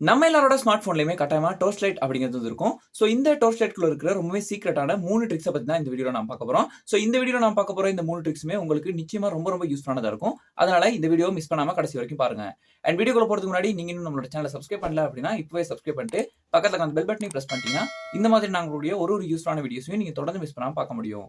நம்ம எல்லாரோட ஸ்மார்ட் ஃபோன்லயுமே கட்டாயமா டோர்ச் லைட் அப்படிங்கிறது இருக்கும். ஸோ இந்த டோர்ச் லைட்குள்ள இருக்கிற ரொம்பவே சீக்ரெட்டான 3 ட்ரிக்ஸ பத்தி தான் இந்த வீடியோல நான் பார்க்க போறோம். ஸோ இந்த வீடியோல நான் பார்க்க போற இந்த 3 ட்ரிக்ஸுமே உங்களுக்கு நிச்சயமா ரொம்ப யூஸ்ஃபுல்லானதா இருக்கும். அதனால இந்த வீடியோ மிஸ் பண்ணாம கடைசி வரைக்கும் பாருங்க. அண்ட் வீடியோக்குள்ள போறதுக்கு முன்னாடி நீங்க இன்னும் நம்மளோட சேனலை சப்ஸ்கிரைப் பண்ணல அப்படின்னா இப்பவே சப்ஸ்கிரைப் பண்ணிட்டு பக்கத்துல அந்த பெல் பட்டனையும் பிரஸ் பண்ணிட்டீங்கன்னா இந்த மாதிரி நாங்களுடைய ஒரு யூஸ்ஃபுல்லான வீடியோஸையும் நீங்க தொடர்ந்து மிஸ் பண்ணாம பார்க்க முடியும்.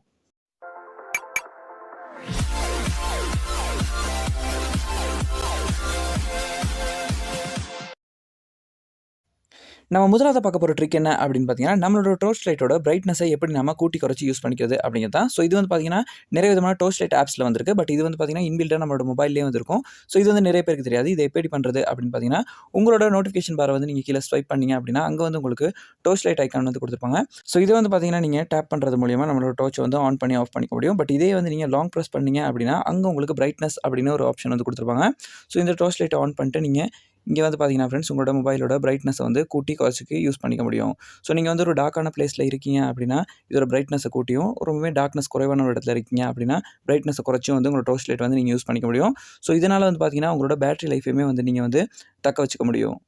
நம்ம முதலாவதா பார்க்க போற ட்ரிக் என்ன அப்படின்னு பார்த்தீங்கன்னா, நம்மளோட டோர்ச் லைட்டோட பிரைட்னஸை எப்படி நம்ம கூட்டி குறைச்சு யூஸ் பண்ணிக்கிறது அப்படிங்கிறது தான். ஸோ இது வந்து பார்த்தீங்கன்னா, நிறைய விதமான டோர்ச் லைட் ஆப்ஸ்ல வந்திருக்கு. பட் இது வந்து பார்த்தீங்கன்னா, இன்பில்ட்டா நம்மளோட மொபைல்லேயே வந்துருக்கும். ஸோ இது வந்து நிறைய பேருக்கு தெரியாது. இதை எப்படி பண்ணுறது அப்படின்னு பார்த்தீங்கன்னா, உங்களோட நோட்டிஃபிகேஷன் பாரை வந்து நீங்கள் கீழே ஸ்வைப் பண்ணீங்க அப்படின்னா, அங்கே வந்து உங்களுக்கு டோர்ச் லைட் ஐக்கான் வந்து கொடுத்துருப்பாங்க. ஸோ இதை வந்து பார்த்தீங்கன்னா, நீங்கள் டேப் பண்ணுறது மூலியமா நம்மளோட டோர்ச்சை வந்து ஆன் பண்ணி ஆஃப் பண்ணிக்க முடியும். பட் இதே வந்து நீங்கள் லாங் ப்ரெஸ் பண்ணீங்க அப்படின்னா, அங்கே உங்களுக்கு பிரைட்னஸ் அப்படின்னு ஒரு ஆப்ஷன் வந்து கொடுத்துருப்பாங்க. ஸோ இந்த டோர்ச் லைட்டை ஆன் பண்ணிட்டு நீங்கள் இங்கே வந்து பார்த்தீங்கன்னா ஃப்ரெண்ட்ஸ், உங்களோட மொபைலோட பிரைட்னஸை வந்து கூட்டி குறைச்சிக்கு யூஸ் பண்ணிக்க முடியும். ஸோ நீங்கள் வந்து ஒரு டார்க்கான பிளேஸில் இருக்கீங்க அப்படின்னா, இதோட பிரைட்னஸை கூட்டியும், ரொம்பவே டார்க்னஸ் குறைவான ஒரு இடத்துல இருக்கீங்க அப்படின்னா, பிரைட்னஸை குறைச்சும் வந்து உங்களோட டோர்ச் லைட் வந்து நீங்கள் யூஸ் பண்ணிக்க முடியும். ஸோ இதனால் வந்து பார்த்தீங்கன்னா, உங்களோட பேட்டரி லைஃபையுமே வந்து நீங்கள் வந்து தக்க வச்சுக்க முடியும்.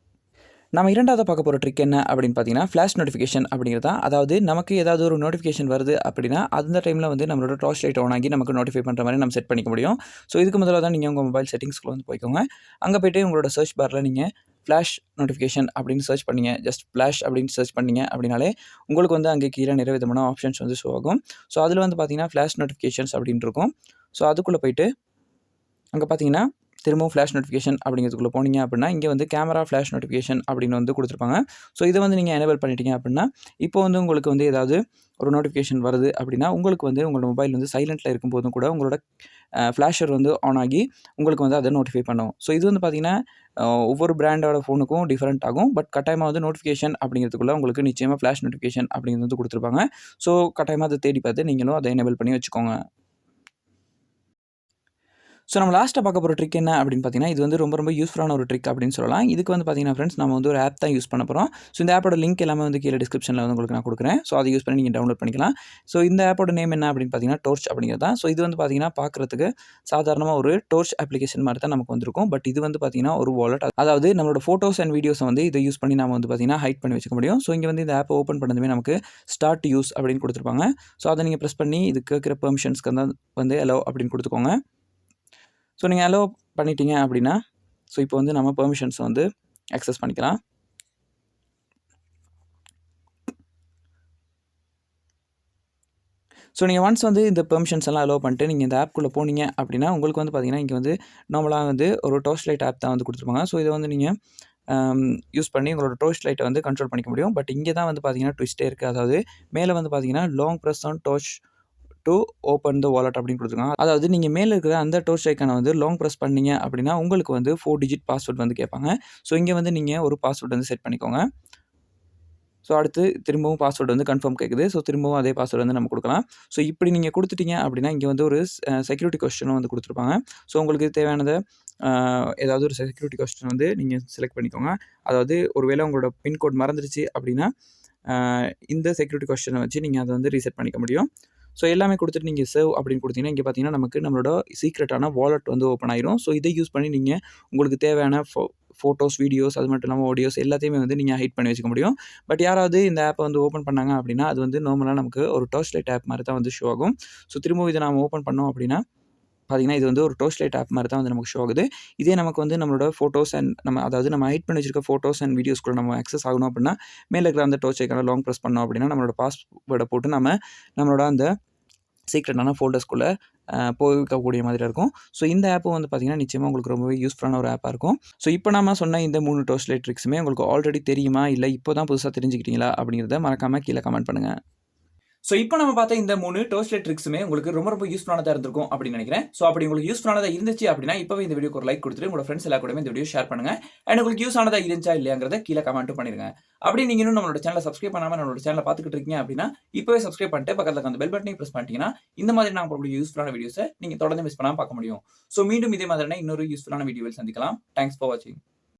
நம்ம இரண்டாவது பார்க்க போகிற ட்ரிக் என்ன அப்படின்னு பார்த்தீங்கன்னா, ஃப்ளாஷ் நோட்டிஃபிகேஷன் அப்படிங்கிறது தான். அதாவது நமக்கு ஏதாவது ஒரு நோட்டிஃபிகேஷன் வருது அப்படின்னா, அந்த டைமில் வந்து நம்மளோட டார்ச் லைட் ஆன் ஆகி நமக்கு நோட்டிஃபை பண்ணுற மாதிரி நம்ம செட் பண்ணிக்க முடியும். ஸோ இதுக்கு முதல்ல தான் நீங்கள் உங்கள் மொபைல் செட்டிங்ஸ்க்குள்ள வந்து போய்க்கோங்க. அங்கே போய்ட்டு உங்களோட சர்ச் பாரில் நீங்கள் ஃப்ளாஷ் நோட்டிஃபிகேஷன் அப்படின்னு சர்ச் பண்ணீங்க, ஜஸ்ட் ஃப்ளாஷ் அப்படின்னு சர்ச் பண்ணீங்க அப்படின்னாலே உங்களுக்கு வந்து அங்கே கீழே நிறைய விதமான ஆப்ஷன்ஸ் வந்து ஷோ ஆகும். ஸோ அதில் வந்து பார்த்தீங்கன்னா ஃப்ளாஷ் நோட்டிஃபிகேஷன்ஸ் அப்படின்னு இருக்கும். ஸோ அதுக்குள்ளே போய்ட்டு அங்கே பார்த்தீங்கன்னா திரும்பவும் ஃப்ளாஷ் நோட்டிஃபிகேஷன் அப்படிங்கிறதுக்குள்ளே போனீங்க அப்படின்னா, இங்கே வந்து கேமரா ஃப்ளாஷ் நோட்டிஃபிகேஷன் அப்படின்னு வந்து கொடுத்துருப்பாங்க. ஸோ இதை வந்து நீங்கள் எனேபிள் பண்ணிட்டீங்க அப்படின்னா, இப்போ வந்து உங்களுக்கு வந்து ஏதாவது ஒரு நோட்டிஃபிகேஷன் வருது அப்படின்னா, உங்களுக்கு வந்து உங்களோட மொபைல் வந்து சைலண்ட்டில் இருக்கும்போதும் கூட உங்களோட ஃப்ளாஷர் வந்து ஆன் ஆகி உங்களுக்கு வந்து அதை நோட்டிஃபை பண்ணும். ஸோ இது வந்து பார்த்தீங்கன்னா, ஒவ்வொரு பிராண்டோட ஃபோனுக்கும் டிஃப்ரெண்ட் ஆகும். பட் கட்டாயமாக வந்து நோட்டிஃபிகேஷன் அப்படிங்கிறதுக்குள்ள உங்களுக்கு நிச்சயமாக ஃப்ளாஷ் நோட்டிஃபிகேஷன் அப்படிங்கிறது வந்து கொடுத்துருப்பாங்க. ஸோ கட்டாயமாக அதை தேடி பார்த்து நீங்களும் அதை எனேபிள் பண்ணி வச்சுக்கோங்க. ஸோ நம்ம லாஸ்ட்டாக பார்க்க போகிற ட்ரிக் என்ன அப்படின்னு பார்த்தீங்கன்னா, இது வந்து ரொம்ப யூஸ்ஃபுல்லான ஒரு ட்ரிக் அப்படின்னு சொல்லலாம். இதுக்கு வந்து பார்த்தீங்கன்னா ஃப்ரெண்ட்ஸ், நம்ம வந்து ஒரு ஆப் தான் யூஸ் பண்ண போகிறோம். ஸோ இந்த ஆப்போட லிங்க் எல்லாமே வந்து கீழே டிஸ்கிரிப்ஷனில் வந்து உங்களுக்கு நான் கொடுக்குறேன். ஸோ அதை யூஸ் பண்ணி நீங்கள் டவுன்லோட் பண்ணிக்கலாம். ஸோ இந்த ஆப்போட நேம் என்ன அப்படின்னு பார்த்தீங்கன்னா, டோர்ச் அப்படிங்கிறது தான். ஸோ இது வந்து பார்த்தீங்கன்னா பார்க்குறதுக்கு சாதாரணமாக ஒரு டோர்ச் அப்ளிகேஷன் மாதிரி தான் நமக்கு வந்திருக்கும். பட் இது வந்து பார்த்தீங்கன்னா ஒரு வாலெட். அதாவது நம்மளோட ஃபோட்டோஸ் அண்ட் வீடியோஸை வந்து இதை யூஸ் பண்ணி நம்ம வந்து பார்த்தீங்கன்னா ஹைட் பண்ணி வச்சுக்க முடியும். ஸோ இங்கே வந்து இந்த ஆப்பை ஓப்பன் பண்ணதுமே நமக்கு ஸ்டார்ட் யூஸ் அப்படின்னு கொடுத்துருப்பாங்க. ஸோ அதை நீங்கள் ப்ரெஸ் பண்ணி இதுக்கு இருக்கிற பெர்மிஷன்ஸ்க்கு வந்து அலோவ் அப்படின்னு கொடுத்துக்கோங்க. ஸோ நீங்கள் அலோவ் பண்ணிட்டீங்க அப்படின்னா, ஸோ இப்போ வந்து நம்ம பெர்மிஷன்ஸை வந்து அக்சஸ் பண்ணிக்கலாம். ஸோ நீங்கள் ஒன்ஸ் வந்து இந்த பெர்மிஷன்ஸ் எல்லாம் அலோவ் பண்ணிட்டு நீங்கள் இந்த ஆப்குள்ளே போனீங்க அப்படின்னா, உங்களுக்கு வந்து பார்த்தீங்கன்னா, இங்கே வந்து நார்மலாக வந்து ஒரு டோர்ச் லைட் ஆப் தான் வந்து கொடுத்துருப்பாங்க. ஸோ இதை வந்து நீங்கள் யூஸ் பண்ணி உங்களோட டோர்ச் லைட்டை வந்து கண்ட்ரோல் பண்ணிக்க முடியும். பட் இங்கே தான் வந்து பார்த்தீங்கன்னா ட்விஸ்ட்டே இருக்குது. அதாவது மேலே வந்து பார்த்தீங்கன்னா long press on torch to open the wallet அப்படின்னு கொடுத்துருக்காங்க. அதாவது நீங்கள் மேலே இருக்கிற அந்த டோர்ச் ஐக்கானை வந்து லாங் ப்ரெஸ் பண்ணீங்க அப்படின்னா, உங்களுக்கு வந்து 4 டிஜிட் பாஸ்வேர்ட் வந்து கேட்பாங்க. ஸோ இங்கே வந்து நீங்கள் ஒரு பாஸ்வேர்ட் வந்து செட் பண்ணிக்கோங்க. ஸோ அடுத்து திரும்பவும் பாஸ்வேர்டு வந்து கன்ஃபார்ம் கேட்குது. ஸோ திரும்பவும் அதே பாஸ்வேர்டு வந்து நம்ம கொடுக்கலாம். ஸோ இப்படி நீங்கள் கொடுத்துட்டீங்க அப்படின்னா, இங்கே வந்து ஒரு செக்யூரிட்டி கொஸ்டினும் வந்து கொடுத்துருப்பாங்க. ஸோ உங்களுக்கு தேவையானதை ஏதாவது ஒரு செக்யூரிட்டி கொஸ்டின் வந்து நீங்கள் செலக்ட் பண்ணிக்கோங்க. அதாவது ஒருவேளை உங்களோட பின்கோட் மறந்துடுச்சு அப்படின்னா, இந்த செக்யூரிட்டி கொஸ்டினை வச்சு நீங்கள் அதை வந்து ரீசெட் பண்ணிக்க முடியும். ஸோ எல்லாமே கொடுத்துட்டு நீங்கள் சேவ் அப்படின்னு கொடுத்தீங்கன்னா, இங்கே பார்த்தீங்கன்னா நமக்கு நம்மளோட சீக்ரெட்டான வாலெட் வந்து ஓப்பன் ஆயிரும். ஸோ இதை யூஸ் பண்ணி நீங்கள் உங்களுக்கு தேவையான ஃபோட்டோஸ், வீடியோஸ், அது மட்டும் இல்லாமல் ஆடியோஸ் எல்லாத்தையுமே வந்து நீங்கள் ஹைட் பண்ணி வச்சுக்க முடியும். பட் யாராவது இந்த ஆப்பை வந்து ஓப்பன் பண்ணாங்க அப்படின்னா, அது வந்து நார்மலாக நமக்கு ஒரு டோர்ச் லைட் ஆப் மாதிரி தான் வந்து ஷோ ஆகும். ஸோ திரும்பவும் இதை நம்ம ஓப்பன் பண்ணோம் அப்படின்னா பார்த்தீங்கன்னா, இது வந்து ஒரு டோர்ச் லைட் ஆப் மாதிரி தான் வந்து நமக்கு ஷோ ஆகுது. இதே நமக்கு வந்து நம்மளோட ஃபோட்டோஸ் அண்ட் நம்ம ஹைட் பண்ணி வச்சிருக்க ஃபோட்டோஸ் அண்ட் வீடியோஸ்க்குள்ள நம்ம அக்சஸ் ஆகணும் அப்படின்னா, மேலே இருக்கிற அந்த டோர்ச் ஐக்கான லாங் ப்ரெஸ் பண்ணோம் அப்படின்னா, நம்மளோட பாஸ்வேர்டை போட்டு நம்மளோட அந்த சீக்ரெட்டான ஃபோல்டர்ஸ்குள்ளே போய்க்கக்கூடிய மாதிரி இருக்கும். ஸோ இந்த ஆப்பும் வந்து பார்த்தீங்கன்னா, நிச்சயமாக உங்களுக்கு ரொம்பவே யூஸ்ஃபுல்லான ஒரு ஆப்பாக இருக்கும். ஸோ இப்போ நம்ம சொன்ன இந்த 3 டோர்ச் லைட் ட்ரிக்ஸுமே உங்களுக்கு ஆல்ரெடி தெரியுமா? இல்லை இப்போ தான் புதுசாக தெரிஞ்சுக்கிட்டீங்களா? அப்படிங்கிறத மறக்காமல் கீழே கமெண்ட் பண்ணுங்கள். ஸோ இப்போ நம்ம பார்த்த இந்த 3 டோர்ச் லைட் ட்ரிக்ஸுமே உங்களுக்கு ரொம்ப யூஸ்ஃபுல்லானதாக இருந்திருக்கும் அப்படின்னு நினைக்கிறேன். ஸோ அப்படி உங்களுக்கு யூஸ்ஃபுல்லானதாக இருந்துச்சு அப்படின்னா, இப்போவே இந்த வீடியோக்கு ஒரு லைக் கொடுத்துட்டு உங்களோட ஃப்ரெண்ட்ஸ் எல்லா கூடவே இந்த வீடியோ ஷேர் பண்ணுங்க. அண்ட் உங்களுக்கு யூஸ் ஆனதாக இருந்துச்சா இல்லையாங்கிறத கீழே கமெண்ட்டும் பண்ணிருங்க. அப்படி நீங்க இன்னும் நம்மளோட சேனலை சப்ஸ்கிரைப் பண்ணாமல் நம்மளோட சேனலை பார்த்துக்கிட்டு இருக்கீங்க அப்படின்னா, இப்போவே சப்ஸ்கிரைப் பண்ணிட்டு பக்கத்தில் அந்த பெல் பட்டனையும் ப்ரெஸ் பண்ணிட்டீங்கன்னா, இந்த மாதிரி நான் போடக்கூடிய யூஸ்ஃபுல்லான வீடியோஸை நீங்கள் தொடர்ந்து மிஸ் பண்ணாமல் பார்க்க முடியும். ஸோ மீண்டும் இதே மாதிரியான இன்னொரு யூஸ்ஃபுல்லான வீடியோவில் சந்திக்கலாம். தேங்க்ஸ் ஃபார் வாட்சிங்.